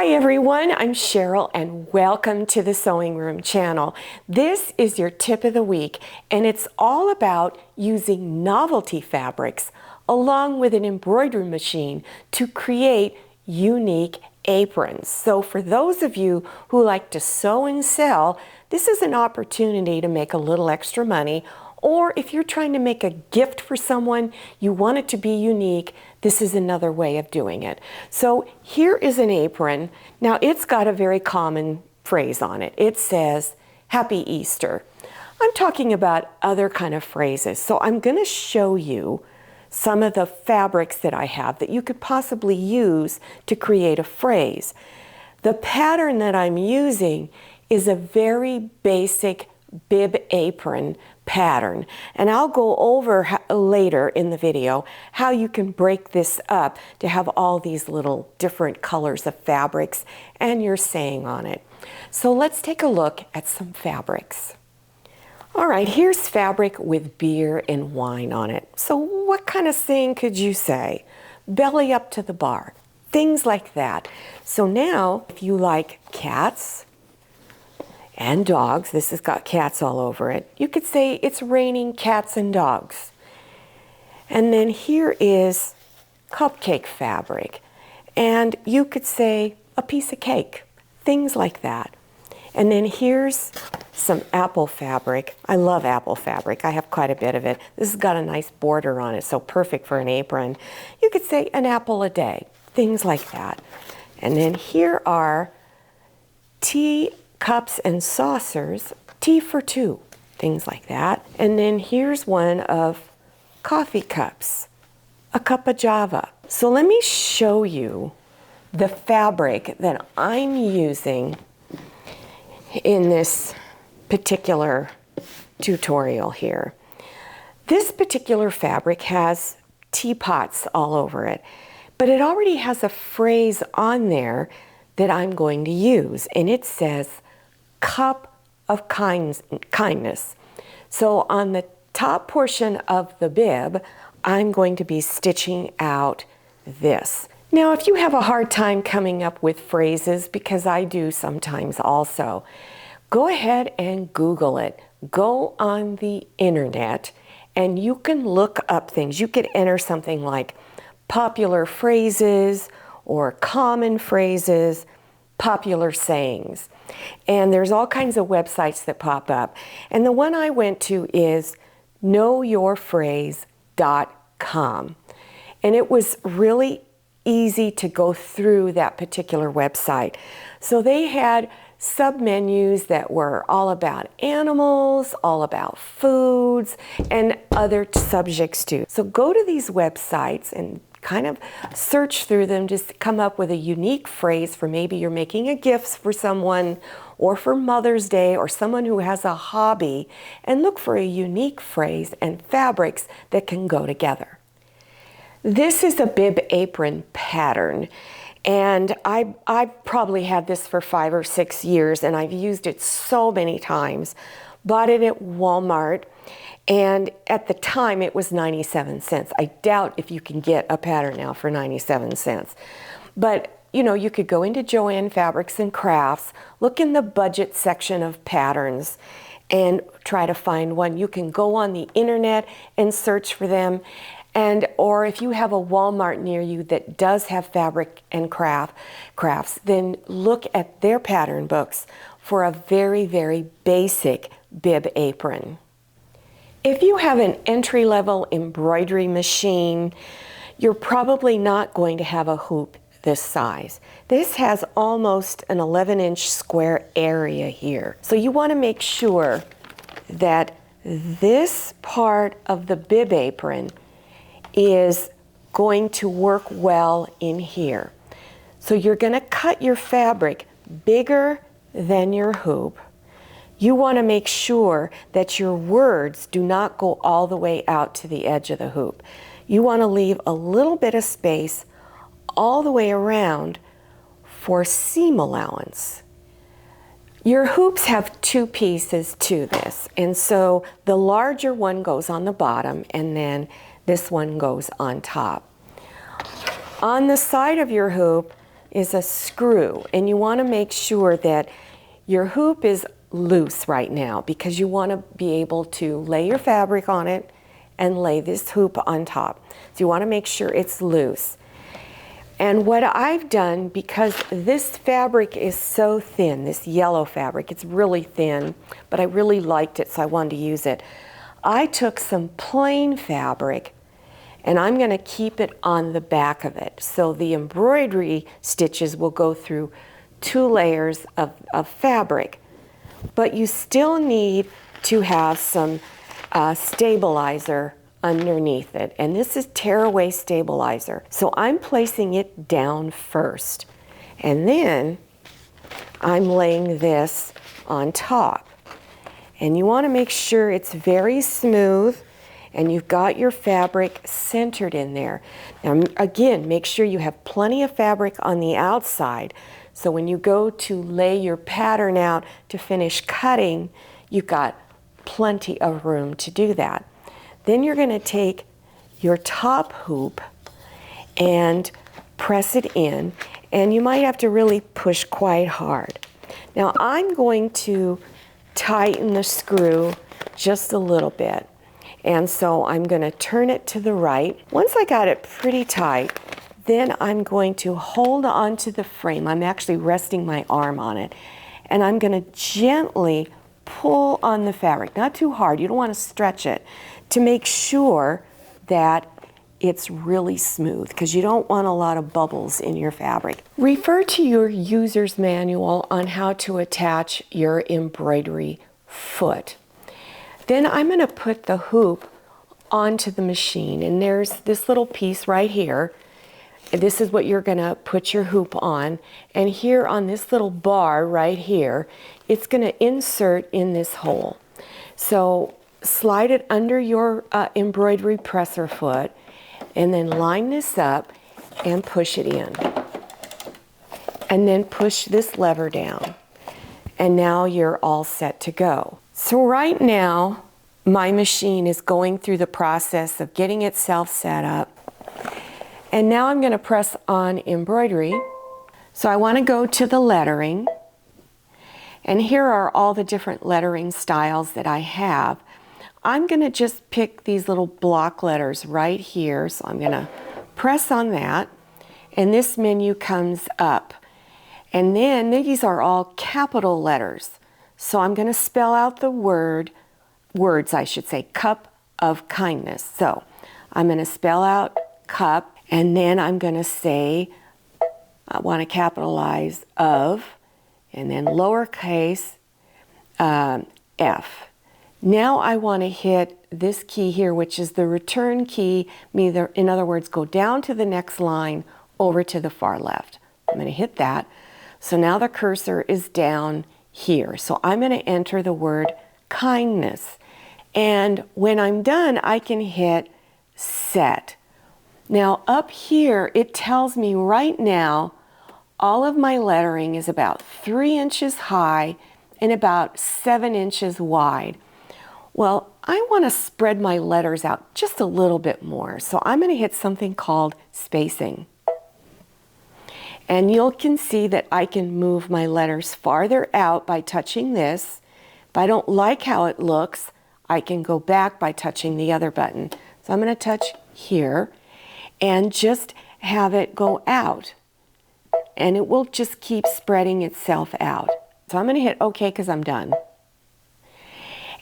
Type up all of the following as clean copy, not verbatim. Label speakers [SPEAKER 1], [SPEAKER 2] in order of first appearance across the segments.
[SPEAKER 1] Hi everyone, I'm Cheryl and welcome to the Sewing Room channel. This is your tip of the week and it's all about using novelty fabrics along with an embroidery machine to create unique aprons. So for those of you who like to sew and sell, this is an opportunity to make a little extra money. Or if you're trying to make a gift for someone, you want it to be unique, this is another way of doing it. So here is an apron. Now it's got a very common phrase on it. It says, Happy Easter. I'm talking about other kind of phrases. So I'm going to show you some of the fabrics that I have that you could possibly use to create a phrase. The pattern that I'm using is a very basic bib apron pattern, and I'll go over later in the video how you can break this up to have all these little different colors of fabrics and your saying on it. So let's take a look at some fabrics. All right, here's fabric with beer and wine on it. So what kind of saying could you say? Belly up to the bar, things like that. So now if you like cats and dogs, this has got cats all over it, you could say it's raining cats and dogs. And then here is cupcake fabric, and you could say a piece of cake, things like that. And then here's some apple fabric. I love apple fabric. I have quite a bit of it. This has got a nice border on it, so perfect for an apron. You could say an apple a day, things like that. And then here are tea cups and saucers, tea for two, things like that. And then here's one of coffee cups, a cup of java. So let me show you the fabric that I'm using in this particular tutorial here. This particular fabric has teapots all over it, but it already has a phrase on there that I'm going to use, and it says cup of kindness. So on the top portion of the bib, I'm going to be stitching out this. Now, if you have a hard time coming up with phrases, because I do sometimes also, go ahead and Google it. Go on the internet and you can look up things. You could enter something like popular phrases or common phrases, popular sayings. And there's all kinds of websites that pop up. And the one I went to is knowyourphrase.com. And it was really easy to go through that particular website. So they had submenus that were all about animals, all about foods, and other subjects too. So go to these websites and kind of search through them, just come up with a unique phrase for maybe you're making a gift for someone or for Mother's Day or someone who has a hobby, and look for a unique phrase and fabrics that can go together. This is a bib apron pattern, and I've probably had this for 5 or 6 years, and I've used it so many times. Bought it at Walmart, and at the time it was 97 cents. I doubt if you can get a pattern now for 97 cents. But you know, you could go into Joann Fabrics and Crafts, look in the budget section of patterns, and try to find one. You can go on the internet and search for them. Or if you have a Walmart near you that does have fabric and crafts, then look at their pattern books for a very, very basic bib apron. If you have an entry-level embroidery machine, you're probably not going to have a hoop this size. This has almost an 11-inch square area here. So you want to make sure that this part of the bib apron is going to work well in here. So you're going to cut your fabric bigger than your hoop. You want to make sure that your words do not go all the way out to the edge of the hoop. You want to leave a little bit of space all the way around for seam allowance. Your hoops have 2 pieces to this, and so the larger one goes on the bottom and then this one goes on top. On the side of your hoop, is a screw, and you want to make sure that your hoop is loose right now because you want to be able to lay your fabric on it and lay this hoop on top. So you want to make sure it's loose. And what I've done, because this fabric is so thin, this yellow fabric, it's really thin, but I really liked it, so I wanted to use it. I took some plain fabric and I'm going to keep it on the back of it. So the embroidery stitches will go through 2 layers of fabric. But you still need to have some stabilizer underneath it. And this is tearaway stabilizer. So I'm placing it down first. And then I'm laying this on top. And you want to make sure it's very smooth and you've got your fabric centered in there. Now again, make sure you have plenty of fabric on the outside, so when you go to lay your pattern out to finish cutting, you've got plenty of room to do that. Then you're going to take your top hoop and press it in, and you might have to really push quite hard. Now I'm going to tighten the screw just a little bit. And so I'm going to turn it to the right. Once I got it pretty tight, then I'm going to hold onto the frame. I'm actually resting my arm on it. And I'm going to gently pull on the fabric, not too hard. You don't want to stretch it, to make sure that it's really smooth, because you don't want a lot of bubbles in your fabric. Refer to your user's manual on how to attach your embroidery foot. Then I'm going to put the hoop onto the machine, and there's this little piece right here. This is what you're going to put your hoop on, and here on this little bar right here, it's going to insert in this hole. So slide it under your embroidery presser foot, and then line this up and push it in. And then push this lever down. And now you're all set to go. So right now, my machine is going through the process of getting itself set up. And now I'm going to press on embroidery. So I want to go to the lettering. And here are all the different lettering styles that I have. I'm going to just pick these little block letters right here. So I'm going to press on that. And this menu comes up. And then these are all capital letters. So I'm going to spell out the words, I should say, cup of kindness. So I'm going to spell out cup, and then I'm going to say, I want to capitalize of, and then lowercase f. Now I want to hit this key here, which is the return key. In other words, go down to the next line over to the far left. I'm going to hit that. So now the cursor is down here. So I'm going to enter the word kindness. And when I'm done, I can hit set. Now up here, it tells me right now, all of my lettering is about 3 inches high and about 7 inches wide. Well, I want to spread my letters out just a little bit more. So I'm going to hit something called spacing. And you can see that I can move my letters farther out by touching this. If I don't like how it looks, I can go back by touching the other button. So I'm going to touch here and just have it go out. And it will just keep spreading itself out. So I'm going to hit OK because I'm done.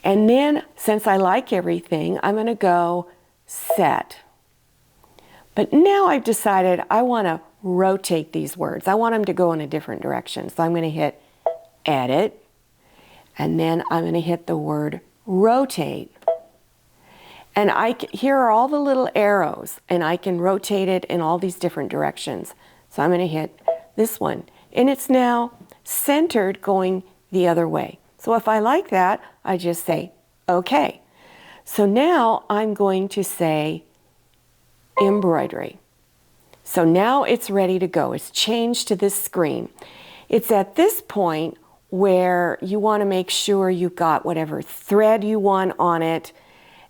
[SPEAKER 1] And then, since I like everything, I'm going to go set. But now I've decided I want to rotate these words. I want them to go in a different direction. So I'm going to hit edit, and then I'm going to hit the word rotate. And here are all the little arrows, and I can rotate it in all these different directions. So I'm going to hit this one, and it's now centered going the other way. So if I like that, I just say OK. So now I'm going to say embroidery. So now it's ready to go. It's changed to this screen. It's at this point where you want to make sure you've got whatever thread you want on it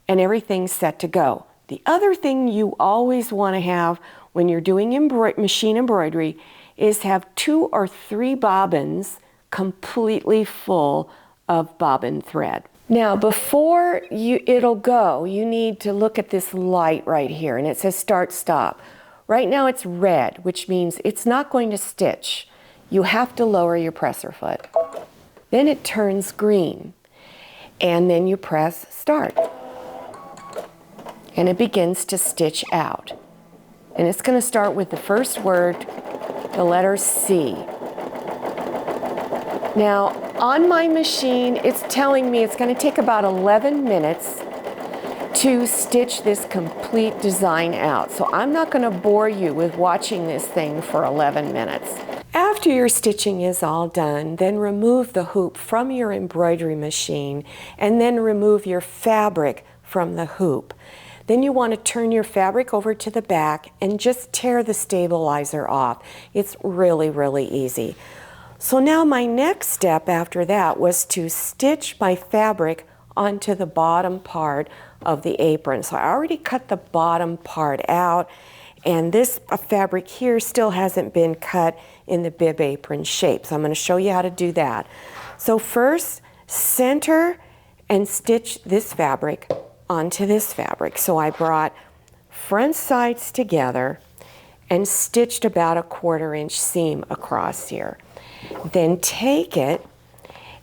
[SPEAKER 1] and everything's set to go. The other thing you always want to have when you're doing machine embroidery is have 2 or 3 bobbins completely full of bobbin thread. Now, before it'll go, you need to look at this light right here, and it says start stop. Right now it's red, which means it's not going to stitch. You have to lower your presser foot. Then it turns green, and then you press start. And it begins to stitch out. And it's going to start with the first word, the letter C. Now, on my machine, it's telling me it's going to take about 11 minutes to stitch this complete design out. So I'm not going to bore you with watching this thing for 11 minutes. After your stitching is all done, then remove the hoop from your embroidery machine and then remove your fabric from the hoop. Then you want to turn your fabric over to the back and just tear the stabilizer off. It's really, really easy. So now my next step after that was to stitch my fabric onto the bottom part of the apron. So I already cut the bottom part out, and this fabric here still hasn't been cut in the bib apron shape. So I'm going to show you how to do that. So first, center and stitch this fabric onto this fabric. So I brought front sides together and stitched about a 1/4 inch seam across here. Then take it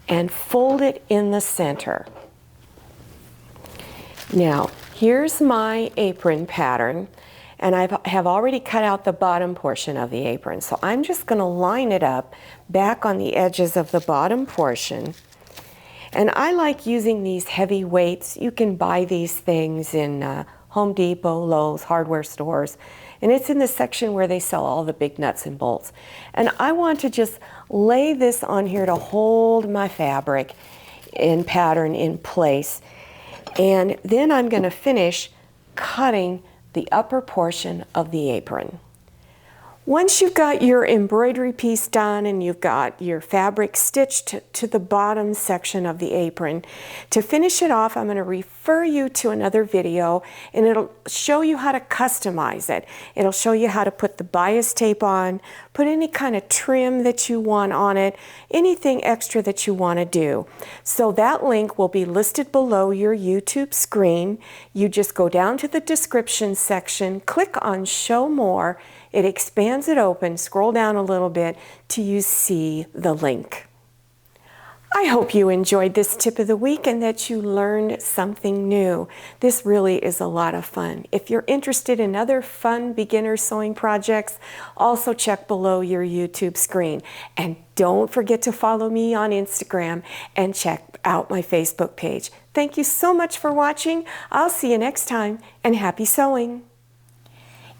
[SPEAKER 1] and fold it in the center. Now, here's my apron pattern, and I have already cut out the bottom portion of the apron. So I'm just going to line it up back on the edges of the bottom portion. And I like using these heavy weights. You can buy these things in Home Depot, Lowe's, hardware stores. And it's in the section where they sell all the big nuts and bolts. And I want to just lay this on here to hold my fabric and pattern in place. And then I'm going to finish cutting the upper portion of the apron. Once you've got your embroidery piece done and you've got your fabric stitched to the bottom section of the apron, to finish it off, I'm going to refer you to another video, and it'll show you how to customize it. It'll show you how to put the bias tape on, put any kind of trim that you want on it, anything extra that you want to do. So that link will be listed below your YouTube screen. You just go down to the description section, click on Show More. It expands it open, scroll down a little bit till you see the link. I hope you enjoyed this tip of the week and that you learned something new. This really is a lot of fun. If you're interested in other fun beginner sewing projects, also check below your YouTube screen. And don't forget to follow me on Instagram and check out my Facebook page. Thank you so much for watching. I'll see you next time, and happy sewing.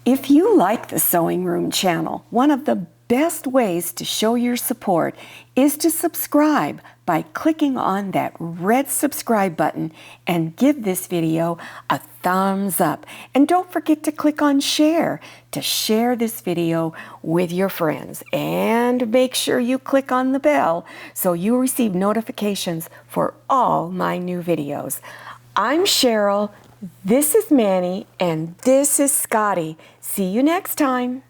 [SPEAKER 1] If you like the Sewing Room channel, one of the best ways to show your support is to subscribe by clicking on that red subscribe button and give this video a thumbs up. And don't forget to click on share to share this video with your friends. And make sure you click on the bell so you receive notifications for all my new videos. I'm Cheryl. This is Manny, and this is Scotty. See you next time.